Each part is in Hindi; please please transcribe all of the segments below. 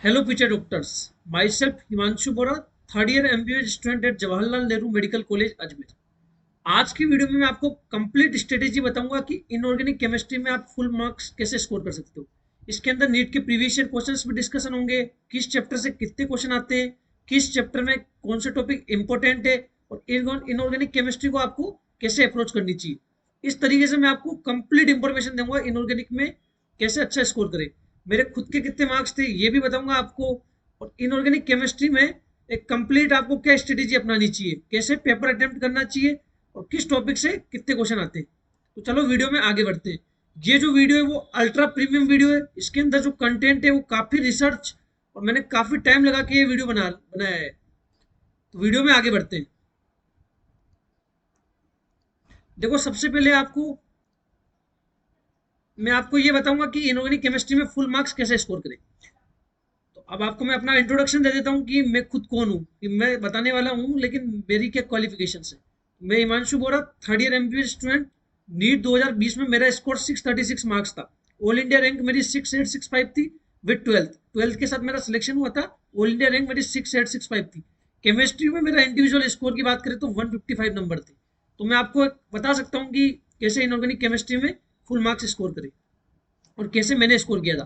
Hello, future doctors. Myself Himanshu Bora, third year MBBS student at Jawaharlal Nehru medical college Ajmer. आज की वीडियो में मैं आपको कंप्लीट स्ट्रेटेजी बताऊंगा कि इनऑर्गेनिक केमिस्ट्री में आप फुल मार्क्स कैसे स्कोर कर सकते हो। इसके अंदर नीट के प्रीवियस ईयर क्वेश्चंस भी डिस्कशन होंगे, किस चैप्टर से कितने क्वेश्चन आते हैं, किस चैप्टर में कौन से टॉपिक इंपॉर्टेंट है और इनऑर्गेनिक केमिस्ट्री को आपको कैसे अप्रोच करनी चाहिए। इस तरीके से मैं आपको कंप्लीट इंफॉर्मेशन दूंगा इनऑर्गेनिक में कैसे अच्छा स्कोर करें। मेरे खुद के कितने मार्क्स थे ये भी बताऊंगा आपको, और इनऑर्गेनिक केमिस्ट्री में एक कंप्लीट आपको क्या स्ट्रेटेजी अपनानी चाहिए, कैसे पेपर अटेम्प्ट करना चाहिए और किस टॉपिक से कितने क्वेश्चन आते हैं। तो चलो वीडियो में आगे बढ़ते हैं। ये जो वीडियो है वो अल्ट्रा प्रीमियम वीडियो है। इसके अंदर जो कंटेंट है वो काफ़ी रिसर्च और मैंने काफ़ी टाइम लगा के ये वीडियो बनाया है। तो वीडियो में आगे बढ़ते हैं। देखो, सबसे पहले मैं आपको ये बताऊंगा कि इनऑर्गेनिक केमिस्ट्री में फुल मार्क्स कैसे स्कोर करें। तो अब आपको मैं अपना इंट्रोडक्शन दे देता हूँ कि मैं खुद कौन हूँ, कि मैं बताने वाला हूँ लेकिन मेरी क्या क्वालिफिकेशन है। मैं Himanshu Bora, third year MBBS student. NEET 2020 में मेरा स्कोर 636 मार्क्स था। ऑल इंडिया रैंक मेरी 6865 थी। विद ट्वेल्थ के साथ मेरा सिलेक्शन हुआ था। ऑल इंडिया रैंक मेरी 6865 थी। केमिस्ट्री में मेरा इंडिविजुअल स्कोर की बात करें तो 155 नंबर थे। तो मैं आपको बता सकता हूँ कि कैसे इनऑर्गेनिक केमिस्ट्री में फुल मार्क्स स्कोर करें और कैसे मैंने स्कोर किया था।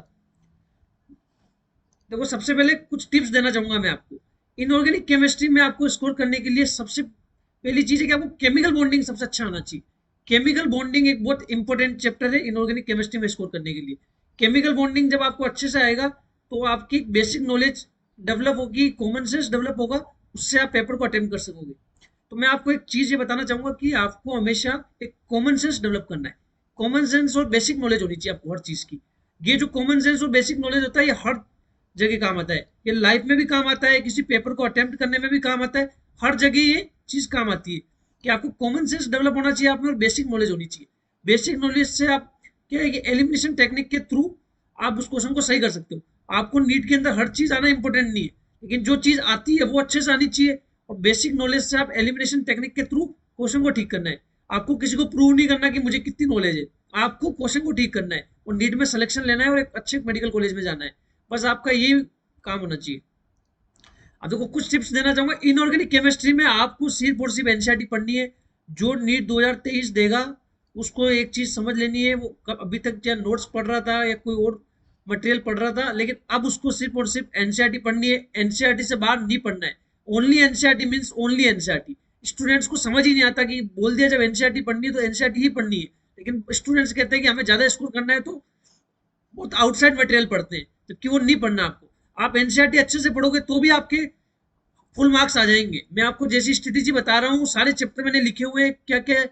देखो, सबसे पहले कुछ टिप्स देना चाहूंगा मैं आपको। इनऑर्गेनिक केमिस्ट्री में आपको स्कोर करने के लिए सबसे पहली चीज है कि आपको केमिकल बॉन्डिंग सबसे अच्छा आना चाहिए। केमिकल बॉन्डिंग एक बहुत इंपॉर्टेंट चैप्टर है इनऑर्गेनिक केमिस्ट्री में स्कोर करने के लिए। केमिकल बॉन्डिंग जब आपको अच्छे से आएगा तो आपकी बेसिक नॉलेज डेवलप होगी, कॉमन सेंस डेवलप होगा, उससे आप पेपर को अटेम्प्ट कर सकोगे। तो मैं आपको एक चीज ये बताना चाहूंगा कि आपको हमेशा एक कॉमन सेंस डेवलप करना है। कॉमन सेंस और बेसिक नॉलेज होनी चाहिए आपको हर चीज की। ये जो कॉमन सेंस और बेसिक नॉलेज होता है ये हर जगह काम आता है। ये लाइफ में भी काम आता है, किसी पेपर को अटेम्प्ट करने में भी काम आता है। हर जगह ये चीज काम आती है कि आपको कॉमन सेंस डेवलप होना चाहिए आप में, और बेसिक नॉलेज होनी चाहिए। बेसिक नॉलेज से आप क्या है कि एलिमिनेशन टेक्निक के थ्रू आप उस क्वेश्चन को सही कर सकते हो। आपको नीट के अंदर हर चीज आना इंपॉर्टेंट नहीं है, लेकिन जो चीज आती है वो अच्छे से आनी चाहिए। और बेसिक नॉलेज से आप एलिमिनेशन टेक्निक के थ्रू क्वेश्चन को ठीक करना है। आपको किसी को प्रूव नहीं करना कि मुझे कितनी नॉलेज है। आपको क्वेश्चन को ठीक करना है और नीट में सिलेक्शन लेना है और एक अच्छे मेडिकल कॉलेज में जाना है। बस आपका ये काम होना चाहिए। अब देखो, कुछ टिप्स देना चाहूंगा। इनऑर्गेनिक केमिस्ट्री में आपको सिर्फ और सिर्फ एनसीईआरटी पढ़नी है। जो नीट 2023 देगा उसको एक चीज समझ लेनी है, वो अभी तक क्या नोट्स पढ़ रहा था या कोई और मटेरियल पढ़ रहा था, लेकिन अब उसको सिर्फ और सिर्फ एनसीईआरटी पढ़नी है। एनसीईआरटी से बाहर नहीं पढ़ना है। Only NCERT means only NCERT. Students को समझ ही नहीं आता कि बोल दिया जब एनसीईआरटी पढ़नी है तो एनसीईआरटी ही पढ़नी है। लेकिन स्टूडेंट्स कहते हैं कि हमें ज्यादा स्कोर करना है तो बहुत आउटसाइड मटेरियल पढ़ते हैं, जबकि वो नहीं पढ़ना आपको। आप एनसीईआरटी अच्छे से पढ़ोगे तो भी आपके फुल मार्क्स आ जाएंगे। मैं आपको जैसी स्ट्रेटेजी बता रहा हूँ, सारे चैप्टर मैंने लिखे हुए हैं, क्या क्या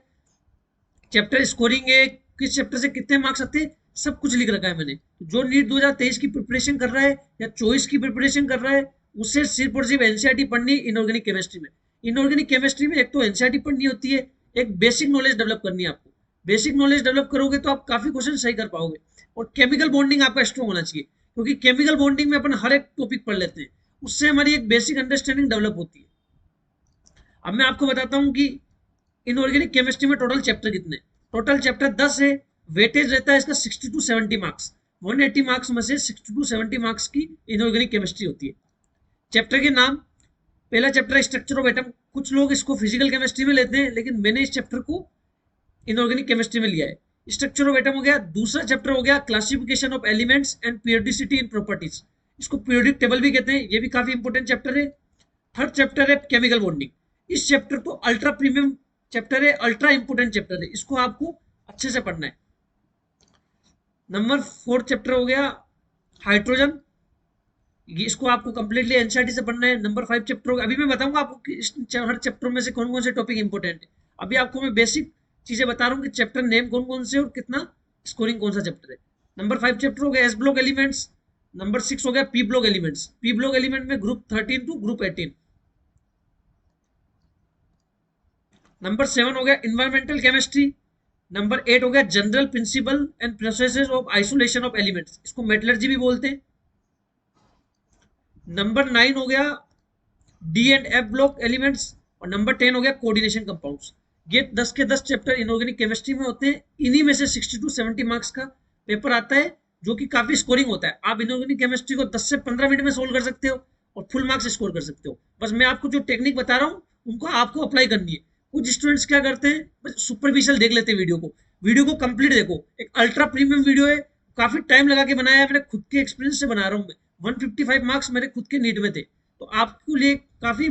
चैप्टर स्कोरिंग है, किस चैप्टर से कितने मार्क्स आते हैं, सब कुछ लिख रखा है मैंने। जो नीट 2023 की प्रिपरेशन कर रहा है या 24 की प्रिपरेशन कर रहा है, उससे सिर्फ और सिर्फ एनसीईआरटी पढ़नी इनऑर्गेनिक केमिस्ट्री में। इनऑर्गेनिक केमिस्ट्री में एक तो एनसीईआरटी पढ़नी होती है, एक बेसिक नॉलेज डेवलप करनी है आपको। बेसिक नॉलेज डेवलप करोगे तो आप काफी क्वेश्चन सही कर पाओगे। और केमिकल बॉन्डिंग आपका स्ट्रॉन्ग होना चाहिए, क्योंकि केमिकल बॉन्डिंग में अपन हर एक टॉपिक पढ़ लेते हैं, उससे हमारी एक बेसिक अंडरस्टैंडिंग डेवलप होती है। अब मैं आपको बताता हूँ कि इनऑर्गेनिक केमिस्ट्री में टोटल चैप्टर कितने। टोटल चैप्टर 10 है। वेटेज रहता है इसका 60 टू 70 मार्क्स। 180 मार्क्स में से 60 टू 70 मार्क्स की इनऑर्गेनिक केमिस्ट्री होती है। चैप्टर के नाम, पहला चैप्टर स्ट्रक्चर ऑफ एटम। कुछ लोग इसको फिजिकल केमिस्ट्री में लेते हैं, लेकिन मैंने इस चैप्टर को इनऑर्गेनिक केमिस्ट्री में लिया है। स्ट्रक्चर ऑफ एटम हो गया। दूसरा चैप्टर हो गया classification of elements and periodicity in properties. इसको पीरियोडिक टेबल भी कहते हैं, ये भी काफी इंपॉर्टेंट चैप्टर है। थर्ड चैप्टर है केमिकल बॉन्डिंग। इस चैप्टर को अल्ट्रा प्रीमियम चैप्टर है, अल्ट्रा इंपोर्टेंट चैप्टर है, इसको आपको अच्छे से पढ़ना है। नंबर 4 चैप्टर हो गया हाइड्रोजन। इसको आपको कंप्लीटली एनसीईआरटी से पढ़ना है। नंबर 5 चैप्टर होगा, अभी मैं बताऊंगा आपको कि हर चैप्टर में से कौन कौन से टॉपिक इंपॉर्टेंट है। अभी आपको मैं बेसिक चीजें बता रहा हूँ कि चैप्टर नेम कौन कौन से और कितना स्कोरिंग कौन सा चैप्टर है। नंबर 5 चैप्टर हो गया एस ब्लॉक एलिमेंट्स। नंबर 6 हो गया P block elements. P block element में ग्रुप 13 टू ग्रुप 18। नंबर 7 हो गया इन्वायरमेंटल केमिस्ट्री। नंबर 8 हो गया general principle and processes of isolation of elements, इसको मेटलर्जी भी बोलते हैं। नंबर 9 हो गया D and F block elements. और नंबर 10 हो गया कोऑर्डिनेशन कंपाउंड्स। ये 10 के 10 चैप्टर इनऑर्गेनिक केमिस्ट्री में होते हैं। इन्हीं में से 60 टू 70 मार्क्स का पेपर आता है। जो कि काफी स्कोरिंग होता है। आप इनऑर्गेनिक केमिस्ट्री को 10 से 15 मिनट में सोल्व कर सकते हो और फुल मार्क्स स्कोर कर सकते हो। बस मैं आपको जो टेक्निक बता रहा हूँ उनको आपको अप्लाई करनी है। कुछ स्टूडेंट्स क्या करते हैं, बस सुपरफिशियल देख लेते हैं वीडियो को कंप्लीट देखो। एक अल्ट्रा प्रीमियम वीडियो है, काफी टाइम लगा के बनाया है, मैंने खुद के एक्सपीरियंस से बना रहा हूँ मैं। 155 मार्क्स मेरे खुद के नीट में थे, तो आपके लिए काफी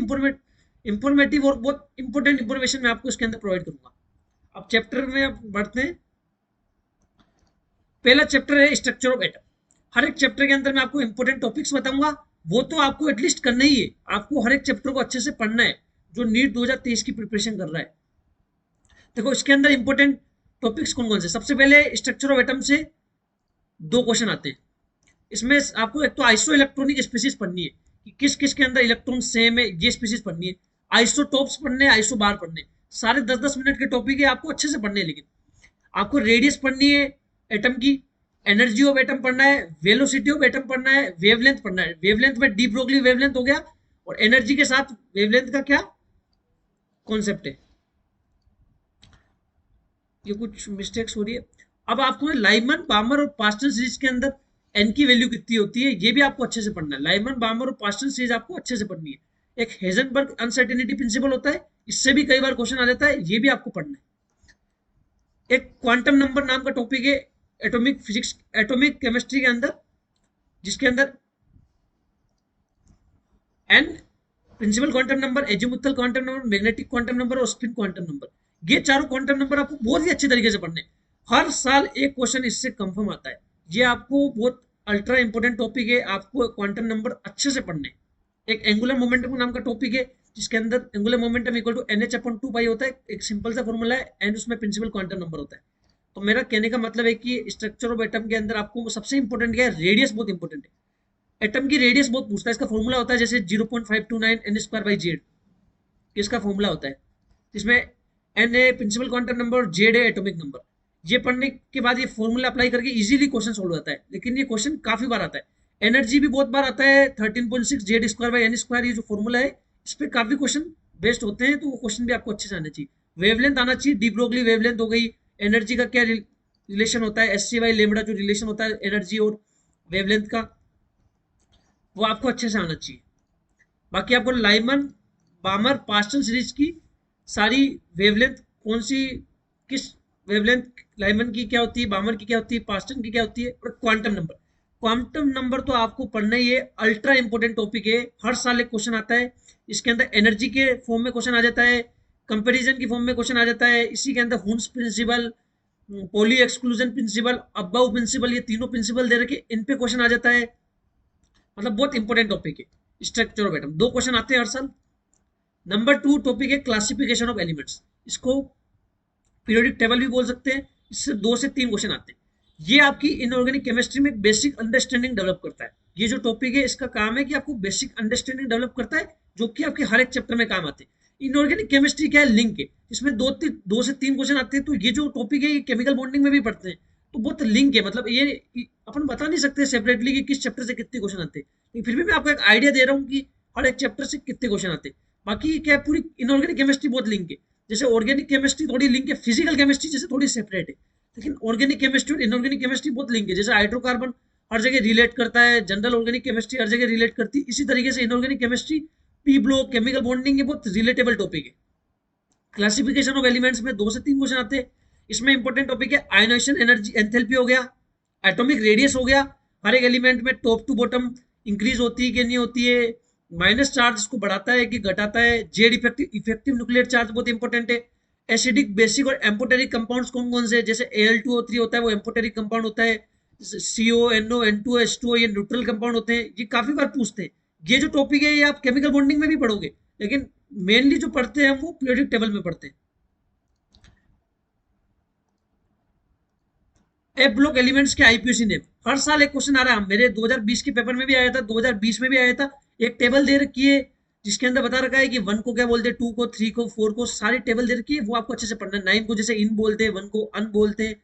इंफॉर्मेटिव और बहुत इंपॉर्टेंट इंफॉर्मेशन मैं आपको इसके अंदर प्रोवाइड करूंगा। अब चैप्टर में अब बढ़ते हैं। पहला चैप्टर है स्ट्रक्चर ऑफ एटम। हर एक चैप्टर के अंदर मैं आपको इंपॉर्टेंट टॉपिक्स बताऊंगा, वो तो आपको एटलीस्ट करना ही है। आपको हर एक चैप्टर को अच्छे से पढ़ना है जो नीट 2023 की प्रिपरेशन कर रहा है। देखो इसके अंदर इंपॉर्टेंट टॉपिक्स कौन कौन से, सबसे पहले स्ट्रक्चर ऑफ एटम से दो क्वेश्चन आते हैं। इसमें आपको एक तो आइसो इलेक्ट्रॉनिक स्पीसीज पढ़नी है कि किस किस के अंदर इलेक्ट्रॉन सेम है, ये स्पीसीज पढ़नी है। आइसोटॉप्स पढ़ने, आइसो बार पढ़ने, सारे 10-10 मिनट के टॉपिक है, आपको अच्छे से पढ़ने हैं। लेकिन आपको रेडियस पढ़नी है एटम की, एनर्जी ऑफ एटम पढ़ना है, वेलोसिटी ऑफ एटम पढ़ना है, वेवलेंथ पढ़ना है। वेवलेंथ में डी ब्रोगली वेवलेंथ हो गया, और एनर्जी के साथ वेवलेंथ का क्या कॉन्सेप्ट है। ये कुछ मिस्टेक्स हो रही है। अब आपको लाइमन बामर और पास्टन सीरीज के अंदर एन की वैल्यू कितनी होती है, ये भी आपको अच्छे से पढ़ना है। लाइमन बामर और पास्टन सीरीज आपको अच्छे से पढ़नी है। एक हेजनबर्ग अनसर्टेनिटी प्रिंसिपल होता है, इससे भी कई बार क्वेश्चन आ जाता है, ये भी आपको पढ़ना है। एक क्वांटम नंबर नाम का टॉपिक है एटॉमिक फिजिक्स, एटॉमिक केमिस्ट्री के अंदर, जिसके अंदर N principal quantum number, azimuthal quantum number, magnetic quantum number और स्पिन क्वांटम नंबर, ये चारों क्वांटम नंबर आपको बहुत ही अच्छे तरीके से पढ़ने। हर साल एक क्वेश्चन इससे कंफर्म आता है। ये आपको बहुत अल्ट्रा इंपॉर्टेंट टॉपिक है, आपको क्वांटम नंबर अच्छे से पढ़ने। एक एंगुलर मोमेंटम नाम का टॉपिक है, जिसके अंदर angular momentum equal to NH upon 2 pi होता है। एक सिंपल सा फॉर्मूला है, एंड उसमें प्रिंसिपल क्वांटम नंबर होता है। तो मेरा कहने का मतलब है कि स्ट्रक्चर ऑफ एटम के अंदर आपको सबसे इंपॉर्टेंट क्या है, रेडियस बहुत इंपॉर्टेंट है। एटम की रेडियस बहुत पूछता है, इसका फॉर्मूला होता है जैसे 0.529 n² by z, इसका फॉर्मूला होता है, जिसमें n है प्रिंसिपल क्वांटम नंबर और z है एटॉमिक नंबर। ये पढ़ने के बाद ये फॉर्मूला अप्लाई करके इजीली क्वेश्चन सोल्व होता है। लेकिन ये क्वेश्चन काफी बार आता है। एनर्जी भी बहुत बार आता है, 13.6 z² by n², ये जो फॉर्मूला है इस पर काफी क्वेश्चन बेस्ड होते हैं, तो वो क्वेश्चन भी आपको अच्छे से आना चाहिए। वेवलेंथ आना चाहिए, डी ब्रोगली वेवलेंथ हो गई। एनर्जी का क्या रिलेशन होता है, SC/λ जो रिलेशन होता है एनर्जी और वेवलेंथ का, वो आपको अच्छे से आना चाहिए। बाकी आपको लाइमन बामर पास्टन सीरीज की सारी वेवलेंथ कौन सी, किस वेवलेंथ लाइमन की क्या होती है, बामर की क्या होती है, पास्टन की क्या होती है, और क्वांटम नंबर। क्वांटम नंबर तो आपको पढ़ना ही है, अल्ट्रा इंपॉर्टेंट टॉपिक है, हर साल एक क्वेश्चन आता है। इसके अंदर एनर्जी के फॉर्म में क्वेश्चन आ जाता है, कंपेरिजन की फॉर्म में क्वेश्चन आ जाता है, इसी के अंदर Hund's principle, Pauli exclusion principle, aufbau principle, ये तीनों प्रिंसिपल दे रखे, इन पे क्वेश्चन आ जाता है। मतलब बहुत इंपॉर्टेंट टॉपिक है स्ट्रक्चर ऑफ एटम, दो क्वेश्चन आते हैं हर साल। नंबर 2 टॉपिक है क्लासिफिकेशन ऑफ एलिमेंट्स, इसको पीरियोडिक टेबल भी बोल सकते हैं। इससे 2 से 3 क्वेश्चन आते हैं। ये आपकी इनऑर्गेनिक केमिस्ट्री में बेसिक अंडरस्टैंडिंग डेवलप करता है। ये जो टॉपिक है इसका काम है कि आपको बेसिक अंडरस्टैंडिंग डेवलप करता है, जो कि आपके हर एक चैप्टर में काम आते हैं। इनऑर्गेनिक केमिस्ट्री क्या है, लिंक है, इसमें 2 से 3 क्वेश्चन आते हैं। तो ये जो टॉपिक है ये केमिकल बॉन्डिंग में भी पढ़ते हैं, तो बहुत लिंक है। मतलब ये अपन बता नहीं सकते सेपरेटली कि किस चैप्टर से कितने क्वेश्चन आते हैं, लेकिन फिर भी मैं आपको एक आइडिया दे रहा हूँ कि हर एक चैप्टर से कितने क्वेश्चन आते हैं। बाकी क्या है, पूरी इनऑर्गेनिक केमिस्ट्री बहुत लिंक है। जैसे ऑर्गेनिक केमिस्ट्री थोड़ी लिंक है, फिजिकल केमिस्ट्री जैसे थोड़ी सेपरेट है, लेकिन ऑर्गेनिक केमिस्ट्री और इनऑर्गेनिक केमिस्ट्री बहुत लिंक है। जैसे हाइड्रोकार्बन हर जगह रिलेट करता है, जनरल ऑर्गेनिक केमिस्ट्री हर जगह रिलेट करती है, इसी तरीके से inorganic chemistry, P block, chemical bonding, ये बहुत रिलेटेबल टॉपिक है। क्लासिफिकेशन ऑफ एलिमेंट्स में 2 से 3 क्वेश्चन आते हैं। इसमें इंपॉर्टेंट टॉपिक है आयोनाइजेशन एनर्जी, एंथैल्पी हो गया, एटॉमिक रेडियस हो गया, हर एक एलिमेंट में टॉप टू बॉटम इंक्रीज होती है कि नहीं होती है, माइनस चार्ज इसको बढ़ाता है कि घटाता है, Z effective, effective nuclear charge बहुत इंपॉर्टेंट है। एसिडिक, बेसिक और एम्पोटेरिक कंपाउंड्स कौन कौन से, जैसे Al2O3 होता है वो एम्पोटेरिक कंपाउंड होता है, CO, NO, N2, H2O ये न्यूट्रल कंपाउंड होते हैं। ये काफी बार पूछते हैं। ये जो टॉपिक है ये आप केमिकल बॉन्डिंग में भी पढ़ोगे, लेकिन मेनली जो पढ़ते हैं वो पीरियोडिक टेबल में पढ़ते हैं। एफ ब्लॉक एलिमेंट्स के आईपीसी नेम, हर साल एक क्वेश्चन आ रहा है। मेरे 2020 के पेपर में भी आया था, 2020 में भी आया था। एक टेबल दे रखी है जिसके अंदर बता रखा है कि 1 को क्या बोलते हैं, 2 को, 3 को, 4 को, सारी टेबल दे रखी है, वो आपको अच्छे से पढ़ना है। 9 को जैसे इन बोलते हैं, 1 को अन बोलते हैं,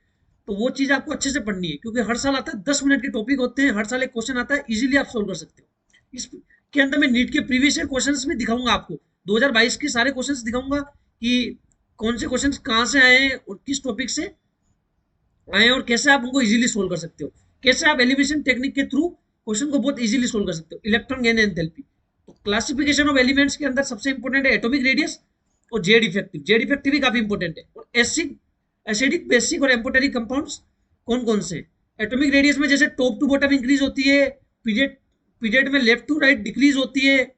तो वो चीज आपको अच्छे से पढ़नी है, क्योंकि हर साल आता है, 10 मिनट के टॉपिक होते हैं, हर साल एक क्वेश्चन आता है, इजीली आप सोल्व कर सकते हो। इसके अंदर मैं नीट के प्रीवियस ईयर क्वेश्चन भी दिखाऊंगा आपको, 2022 के सारे क्वेश्चन दिखाऊंगा कि कौन से क्वेश्चन कहाँ से आए हैं और किस टॉपिक से आए और कैसे आप उनको इजीली सोल्व कर सकते हो। कैसे आप एलिमिनेशन टेक्निक के थ्रू क्वेश्चन को बहुत इजीली सोल्व कर सकते हो। इलेक्ट्रॉन गेन एंथैल्पी, तो क्लासिफिकेशन ऑफ एलिमेंट्स के अंदर सबसे इंपॉर्टेंट है एटॉमिक रेडियस और जेड इफेक्टिव। जेड इफेक्टिव भी काफी इंपॉर्टेंट है। और एसिड, एसिडिक, बेसिक और एम्फोटेरिक कंपाउंड्स कौन कौन से। एटॉमिक रेडियस में जैसे टॉप टू बॉटम इंक्रीज होती है, पीरियड पीरियड में लेफ्ट टू राइट डिक्रीज होती है,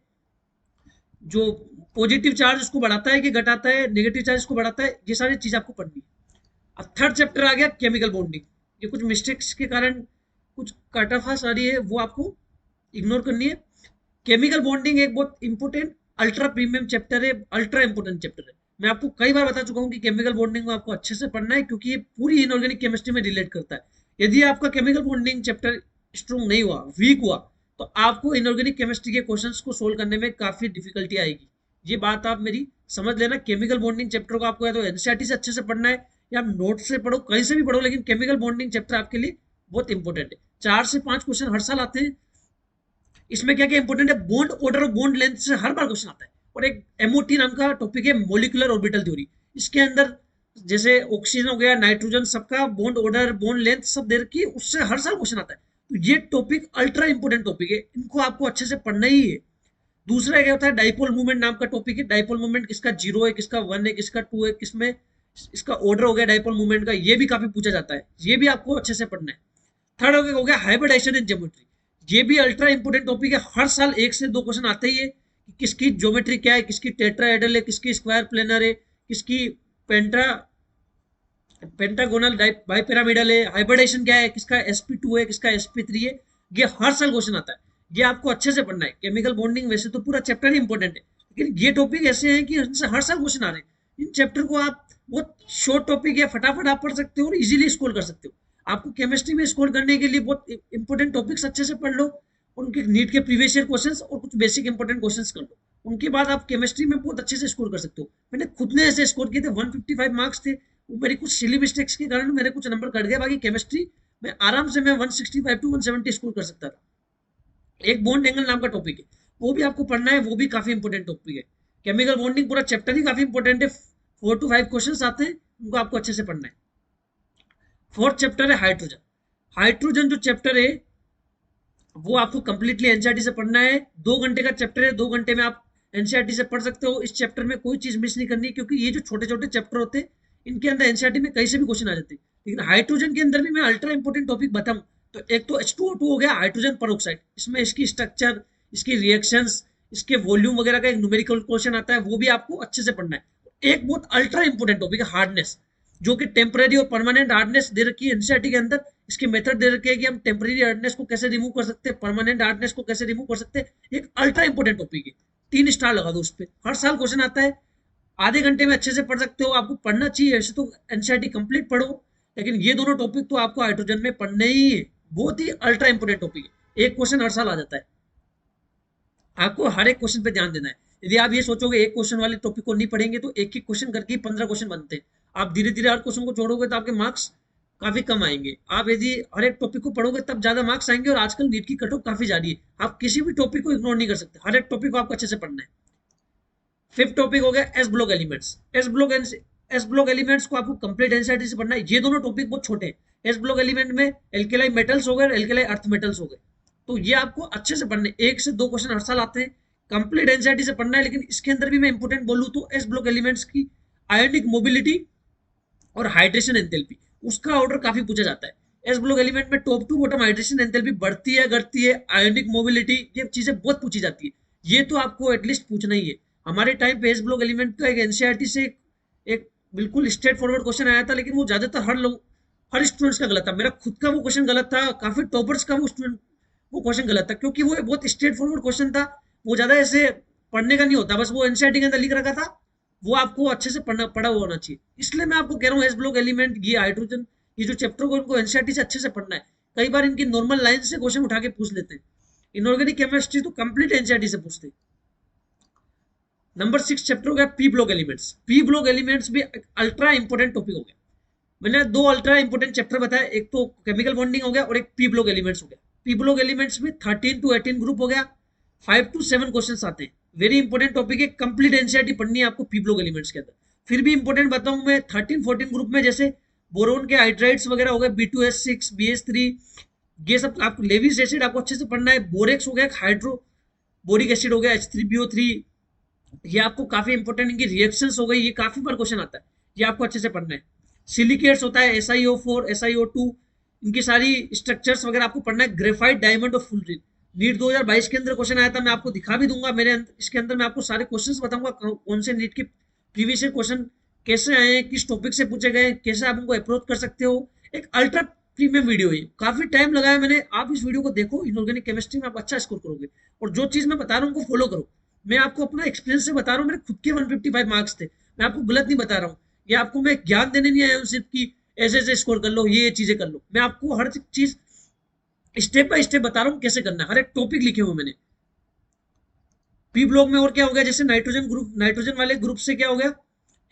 जो पॉजिटिव चार्ज उसको बढ़ाता है कि घटाता है, नेगेटिव चार्ज उसको बढ़ाता है, ये सारी चीज आपको पढ़नी है। अब थर्ड चैप्टर आ गया केमिकल बॉन्डिंग। ये कुछ मिस्टेक्स के कारण कुछ काटाफास आ रही है, वो आपको इग्नोर करनी है। केमिकल बॉन्डिंग एक बहुत इंपॉर्टेंट अल्ट्रा प्रीमियम चैप्टर है, अल्ट्रा इंपॉर्टेंट चैप्टर है। मैं आपको कई बार बता चुका हूँ कि केमिकल बॉन्डिंग को आपको अच्छे से पढ़ना है, क्योंकि ये पूरी इनऑर्गेनिक केमिस्ट्री में रिलेट करता है। यदि आपका केमिकल बॉन्डिंग चैप्टर स्ट्रॉन्ग नहीं हुआ, वीक हुआ, तो आपको इनऑर्गेनिक केमिस्ट्री के क्वेश्चंस को सोल्व करने में काफी डिफिकल्टी आएगी। ये बात आप मेरी समझ लेना। केमिकल बॉन्डिंग चैप्टर को आपको या तो एनसीईआरटी से अच्छे से पढ़ना है या नोट से पढ़ो, कहीं से भी पढ़ो, लेकिन केमिकल बॉन्डिंग चैप्टर आपके लिए बहुत इंपॉर्टेंट है। 4 से 5 क्वेश्चन हर साल आते हैं। इसमें क्या क्या इंपॉर्टेंट है, बॉन्ड ऑर्डर और बॉन्ड लेंथ से हर बार क्वेश्चन आता है। और एक एमओटी नाम का टॉपिक है, मोलिकुलर ऑर्बिटल थ्योरी। इसके अंदर जैसे ऑक्सीजन हो गया, नाइट्रोजन, सबका बॉन्ड ऑर्डर, बॉन्ड लेंथ सब दे रखी है, उससे हर साल क्वेश्चन आता है। तो ये टॉपिक अल्ट्रा इंपॉर्टेंट टॉपिक है, इनको आपको अच्छे से पढ़ना ही है। दूसरा क्या होता है, डाइपोल मूवमेंट नाम का टॉपिक है। डाइपोल मूवमेंट किसका 0 है, किसका 1 है, किसका 2 है, किसमें इसका ऑर्डर हो गया डाइपोल मूवमेंट का, ये भी काफी पूछा जाता है, ये भी आपको अच्छे से पढ़ना है। थर्ड हो गया हाइब्रिडाइजेशन इन ज्योमेट्री। ये भी अल्ट्रा इंपोर्टेंट टॉपिक है, हर साल 1 से 2 क्वेश्चन आते ही है कि किसकी ज्योमेट्री क्या है, किसकी टेट्राहेड्रल है, किसकी स्क्वायर प्लेनर है, किसकी पेंटा पेंटागोनल बाइपिरामिडल है, हाइब्रिडाइजेशन क्या है, किसका sp2 है, किसका sp3 है। ये हर साल क्वेश्चन आता है, ये आपको अच्छे से पढ़ना है। केमिकल बॉन्डिंग वैसे तो पूरा चैप्टर ही इंपॉर्टेंट है, लेकिन ये टॉपिक ऐसे हैं कि इनसे हर साल क्वेश्चन आ रहे हैं। इन चैप्टर को आप बहुत शॉर्ट टॉपिक है, फटाफट आप पढ़ सकते हो और इजीली स्कोर कर सकते हो। आपको केमिस्ट्री में स्कोर करने के लिए बहुत इंपॉर्टेंट टॉपिक्स अच्छे से पढ़ लो, उनके नीट के प्रीवियस ईयर क्वेश्चंस और कुछ बेसिक इंपॉर्टेंट क्वेश्चंस कर लो, उनके बाद आप केमिस्ट्री में बहुत अच्छे से स्कोर कर सकते हो। मैंने खुद ने ऐसे स्कोर किए थे, 155 मार्क्स थे। वो मेरी कुछ सिली मिस्टेक्स के कारण मेरे कुछ नंबर कट गए, बाकी केमिस्ट्री में आराम से मैं 165 टू 170 स्कोर कर सकता था। एक बॉन्ड एंगल नाम का टॉपिक है, वो भी आपको पढ़ना है, वो भी काफी इंपॉर्टेंट टॉपिक है। केमिकल बॉन्डिंग पूरा चैप्टर ही काफी इंपॉर्टेंट है, 4 to 5 क्वेश्चन आते हैं, उनको आपको अच्छे से पढ़ना है। फोर्थ चैप्टर है हाइड्रोजन। हाइड्रोजन जो चैप्टर है वो आपको कंप्लीटली एनसीईआरटी से पढ़ना है। 2 घंटे का चैप्टर है, 2 घंटे में आप एनसीईआरटी से पढ़ सकते हो। इस चैप्टर में कोई चीज मिस नहीं करनी, क्योंकि ये जो छोटे छोटे चैप्टर होते हैं, इनके अंदर एनसीईआरटी में कहीं से भी क्वेश्चन आ जाते हैं। लेकिन हाइड्रोजन के अंदर भी मैं अल्ट्रा इंपॉर्टेंट टॉपिक बताऊं, तो एक तो H2O2 हो गया, हाइड्रोजन परऑक्साइड। इसमें इसकी स्ट्रक्चर, इसकी रिएक्शंस, इसके वॉल्यूम वगैरह का एक न्यूमेरिकल क्वेश्चन आता है, वो भी आपको अच्छे से पढ़ना है। एक बहुत अल्ट्रा इंपॉर्टेंट टॉपिक है हार्डनेस, जो कि टेम्पररी और परमानेंट हार्डनेस दे रखी है एनसीईआरटी के अंदर। इसके मेथड दे रखे हैं कि हम टेम्पररी हार्डनेस को कैसे रिमूव कर सकते हैं, परमानेंट हार्डनेस को कैसे रिमूव कर सकते हैं। एक अल्ट्रा इंपॉर्टेंट टॉपिक है, 3 स्टार लगा दो उस पर। हर साल क्वेश्चन आता है, आधे घंटे में अच्छे से पढ़ सकते हो, आपको पढ़ना चाहिए। ऐसे तो एनसीईआरटी कंप्लीट पढ़ो, लेकिन ये दोनों टॉपिक तो आपको हाइड्रोजन में पढ़ने ही है, बहुत ही अल्ट्रा इंपॉर्टेंट टॉपिक है। एक क्वेश्चन हर साल आ जाता है, आपको हर एक क्वेश्चन पे ध्यान देना है। यदि आप ये सोचोगे एक क्वेश्चन वाले टॉपिक को नहीं पढ़ेंगे, तो एक ही क्वेश्चन करके 15 क्वेश्चन बनते हैं। आप धीरे धीरे हर क्वेश्चन को छोड़ोगे तो आपके मार्क्स काफी कम आएंगे। आप यदि हर एक टॉपिक को पढ़ोगे तब ज्यादा मार्क्स आएंगे। और आजकल नीट की कट ऑफ काफी जारी है, आप किसी भी टॉपिक को इग्नोर नहीं कर सकते, हर एक टॉपिक को आपको अच्छे से पढ़ना है। फिफ्थ टॉपिक हो गया S block elements. S block elements को आपको कंप्लीट एनसीईआरटी से पढ़ना है। ये दोनों टॉपिक बहुत छोटे हैं। एस ब्लॉक एलिमेंट में एल्केलाई मेटल्स हो गए और एल्केलाई अर्थ मेटल्स हो गए, तो ये आपको अच्छे से पढ़ने, 1 से 2 क्वेश्चन हर साल आते हैं, कंप्लीट एनसीईआरटी से पढ़ना है। लेकिन इसके अंदर भी मैं इंपोर्टेंट बोलूं तो एस ब्लॉक एलिमेंट्स की आयोनिक मोबिलिटी और हाइड्रेशन एंथैल्पी, उसका ऑर्डर काफी पूछा जाता है। एस ब्लॉक एलिमेंट में top to bottom hydration enthalpy बढ़ती है घटती है, आयोनिक मोबिलिटी, ये चीजें बहुत पूछी जाती है। ये तो आपको एटलीस्ट पूछना ही है। हमारे टाइम पे एस ब्लॉक एलिमेंट का एक एनसीईआरटी से एक बिल्कुल स्ट्रेट फॉरवर्ड क्वेश्चन आया था, लेकिन वो ज्यादातर हर स्टूडेंट्स का गलत था। मेरा खुद का वो क्वेश्चन गलत था, काफी टॉपर्स का वो क्वेश्चन गलत था, क्योंकि वो बहुत स्ट्रेट फॉरवर्ड क्वेश्चन था। वो ज्यादा ऐसे पढ़ने का नहीं होता, बस वो एनसीईआरटी के अंदर लिख रखा था, वो आपको अच्छे से पढ़ा हुआ होना चाहिए। इसलिए मैं आपको कह रहा हूँ एस ब्लॉक एलिमेंट, ये हाइड्रोजन, ये जो चैप्टर को इनको एनसीईआरटी से अच्छे से पढ़ना है। कई बार इनकी नॉर्मल लाइन से क्वेश्चन उठा के पूछ लेते हैं। इनऑर्गेनिक केमिस्ट्री तो कंप्लीट एनसीईआरटी से पूछते हैं। नंबर 6 चैप्टर हो गया P block elements. P block elements भी अल्ट्रा इंपोर्टेंट टॉपिक हो गया। मैंने 2 अल्ट्रा इंपोर्टेंट चैप्टर बताया, एक तो केमिकल बॉन्डिंग हो गया और एक पी ब्लॉक एलिमेंट्स हो गया। पी ब्लॉक एलिमेंट्स में 13 to 18 ग्रुप हो गया, 5 to 7 क्वेश्चन आते हैं। वेरी इंपॉर्टेंट टॉपिक है, कंप्लीट एनसीईआरटी पढ़नी है आपको पी ब्लॉक एलिमेंट्स के अंदर। फिर भी इंपॉर्टेंट बताऊं मैं, 13-14 ग्रुप में जैसे बोरोन के हाइड्राइड्स वगैरह हो गए, B2S6, BS3, ये सब आपको, लेविस एसिड आपको अच्छे से पढ़ना है, बोरेक्स हो गया, हाइड्रो बोरिक एसिड हो गया, H3PO3, ये आपको काफी इंपॉर्टेंट, इनकी रिएक्शंस हो गई, ये काफी बार क्वेश्चन आता है, ये आपको अच्छे से पढ़ना है। सिलिकेट्स होता है SiO4, SiO2, इनकी सारी स्ट्रक्चर्स वगैरह आपको पढ़ना है। ग्रेफाइट, डायमंड और फुलरिन, नीट 2022 के अंदर क्वेश्चन आया था, मैं आपको दिखा भी दूंगा मेरे इसके अंदर मैं आपको सारे क्वेश्चंस बताऊंगा, कौन से नीट के प्रीवियस क्वेश्चन कैसे आए हैं, किस टॉपिक से पूछे गए, कैसे आप उनको अप्रोच कर सकते हो। एक अल्ट्रा प्रीमियम वीडियो है, काफी टाइम लगाया मैंने, आप इस वीडियो को देखो, इनऑर्गेनिक केमिस्ट्री में आप अच्छा स्कोर करोगे। और जो चीज मैं बता रहा हूँ उनको फॉलो करो, मैं आपको अपना एक्सपीरियंस से बता रहा हूँ, मेरे खुद के 155 मार्क्स थे, मैं आपको गलत नहीं बता रहा हूँ, ये आपको मैं ज्ञान देने नहीं आया हूँ सिर्फ कि ऐसे ऐसे स्कोर कर लो, ये चीजें कर लो, मैं आपको हर चीज स्टेप बाय स्टेप बता रहा हूँ कैसे करना है, हर एक टॉपिक लिखे हुए मैंने। पी ब्लॉक में और क्या हो गया, जैसे नाइट्रोजन ग्रुप, नाइट्रोजन वाले ग्रुप से क्या हो गया,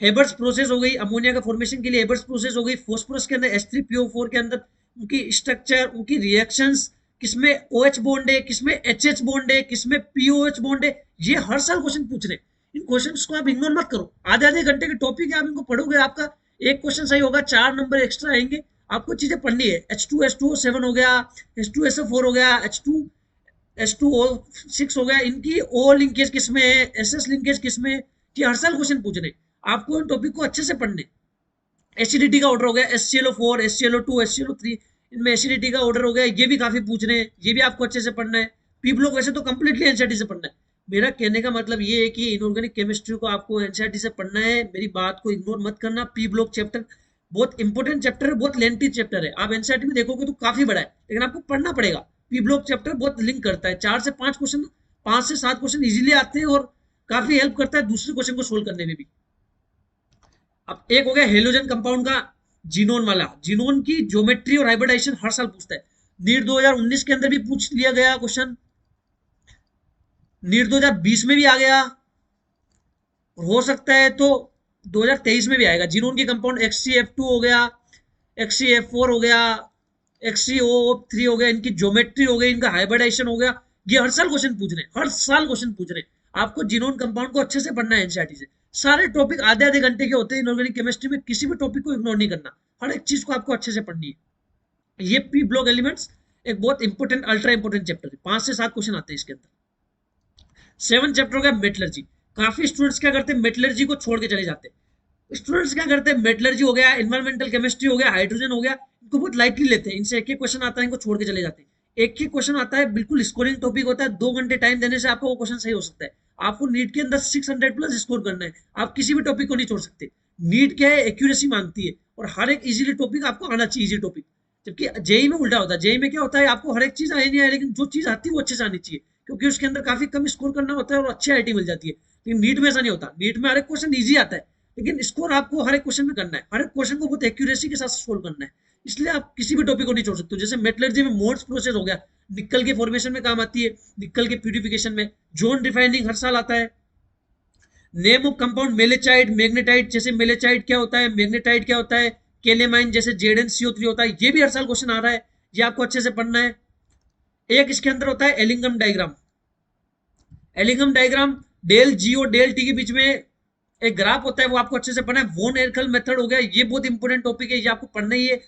हेबर्स प्रोसेस हो गई, अमोनिया का फॉर्मेशन के लिए हेबर्स प्रोसेस हो गई, फॉस्फोरस के अंदर H3PO4 के अंदर उनकी स्ट्रक्चर, उनकी रिएक्शंस, किसमें OH बॉन्ड है, किसमें HH बॉन्ड है, किसमें POH बॉन्ड है, ये हर साल क्वेश्चन पूछ रहे हैं। इन क्वेश्चंस को आप इग्नोर मत करो, आधे आधे घंटे के टॉपिक है, आप इनको पढ़ोगे, आपका एक क्वेश्चन सही होगा, 4 नंबर एक्स्ट्रा आएंगे। आपको चीजें पढ़नी है, H2SO7 हो गया, H2SO4 हो गया, H2O6 हो गया, इनकी O लिंकेज किसमें है, SS लिंकेज किसमें है, ये हर साल क्वेश्चन पूछ रहे हैं, आपको इन टॉपिक को अच्छे से पढ़ने। एसिडिटी का ऑर्डर हो गया, HClO4, HClO2, HClO3, इनमें एसिडिटी का ऑर्डर हो गया, ये भी काफी पूछ रहे हैं, ये भी आपको अच्छे से पढ़ना है। पी ब्लॉक वैसे तो कंप्लीटली एनसीईआरटी से पढ़ना है, मेरा कहने का मतलब ये है कि इनऑर्गेनिक केमिस्ट्री को आपको एनसीईआरटी से पढ़ना है, मेरी बात को इग्नोर मत करना। पी ब्लॉक चैप्टर बहुत इंपॉर्टेंट चैप्टर है, बहुत लेंथी चैप्टर है, आप एनसीईआरटी में देखोगे तो काफी बड़ा है, लेकिन आपको पढ़ना पड़ेगा। पी ब्लॉक चैप्टर बहुत लिंक करता है, 4 से 5 क्वेश्चन, 5 से 7 क्वेश्चन इजीली आते हैं, और काफी हेल्प करता है दूसरे क्वेश्चन को सोल्व करने में भी। अब एक हो गया हेलोजन कंपाउंड का जीनोन वाला, जीनोन की ज्योमेट्री और हाइब्रिडाइजेशन हर साल पूछता है, नीट 2019 के अंदर भी पूछ लिया गया क्वेश्चन, नीट 2020 में भी आ गया, और हो सकता है तो 2023 में भी आएगा। जीनोन की कंपाउंड XCF2 हो गया, XCF4 हो गया, XCO3 हो गया, इनकी ज्योमेट्री हो गई, इनका हाइब्रिडाइजेशन हो गया, ये हर साल क्वेश्चन पूछ रहे हैं, हर साल क्वेश्चन पूछ रहे हैं। आपको जीनोन कंपाउंड को अच्छे से पढ़ना है एनसीईआरटी से, सारे टॉपिक आधे आधे घंटे के होते हैं इनऑर्गेनिक केमिस्ट्री में, किसी भी टॉपिक को इग्नोर नहीं करना, हर एक चीज को आपको अच्छे से पढ़नी है। ये पी ब्लॉक एलिमेंट्स एक बहुत इंपॉर्टेंट, अल्ट्रा इंपॉर्टेंट चैप्टर है, 5 से 7 क्वेश्चन आते हैं इसके अंदर। 7 चैप्टर हो गया मेटलर्जी, काफी स्टूडेंट्स क्या करते हैं, मेटलर्जी को छोड़ के चले जाते हैं। स्टूडेंट्स क्या करते हैं, मेटलर्जी हो गया, एनवायरमेंटल केमिस्ट्री हो गया, हाइड्रोजन हो गया, इनको बहुत लाइटली लेते हैं, इनसे एक एक क्वेश्चन आता है, इनको छोड़ के चले जाते हैं। एक ही क्वेश्चन आता है, बिल्कुल स्कोरिंग टॉपिक होता है, 2 घंटे टाइम देने से आपका वो क्वेश्चन सही हो सकता है। आपको नीट के अंदर 600 प्लस स्कोर करना है, आप किसी भी टॉपिक को नहीं छोड़ सकते। नीट क्या है, एक्यूरेसी मांगती है, और हर एक इजीली टॉपिक आपको आना चाहिए, इजी टॉपिक। जबकि जेई में उल्टा होता है, जेई में क्या होता है, आपको हर एक चीज आए नहीं आए, लेकिन जो चीज आती है वो अच्छे से आनी चाहिए, क्योंकि उसके अंदर काफी कम स्कोर करना होता है और अच्छी आईटी मिल जाती है। लेकिन नीट में ऐसा नहीं होता, नीट में हर एक क्वेश्चन ईजी आता है, लेकिन स्कोर आपको हर एक क्वेश्चन में करना है, हर एक क्वेश्चन को बहुत एक्यूरेसी के साथ सोल्व करना है, इसलिए आप किसी भी टॉपिक को नहीं छोड़ सकते हो। जैसे मेटलर्जी में मोड्स प्रोसेस हो गया, निकल के फॉर्मेशन में काम आती है, निकल के प्यूरिफिकेशन में, जोन रिफाइनिंग हर साल आता है। नेम ऑफ कंपाउंड मेलेचाइड, मैग्नेटाइड, जैसे मेलेचाइड क्या होता है, मैग्नेटाइड क्या होता है, केलेमाइन जैसे ZnCO3 होता है, ये भी हर साल क्वेश्चन आ रहा है, ये आपको अच्छे से पढ़ना है। एक इसके अंदर होता है Ellingham diagram, Ellingham diagram del G और डेल टी के बीच में एक ग्राफ होता है, वो आपको अच्छे से पढ़ना है। वोन एरकल मेथड हो गया, ये बहुत इंपॉर्टेंट टॉपिक है, ये आपको पढ़ना ही है।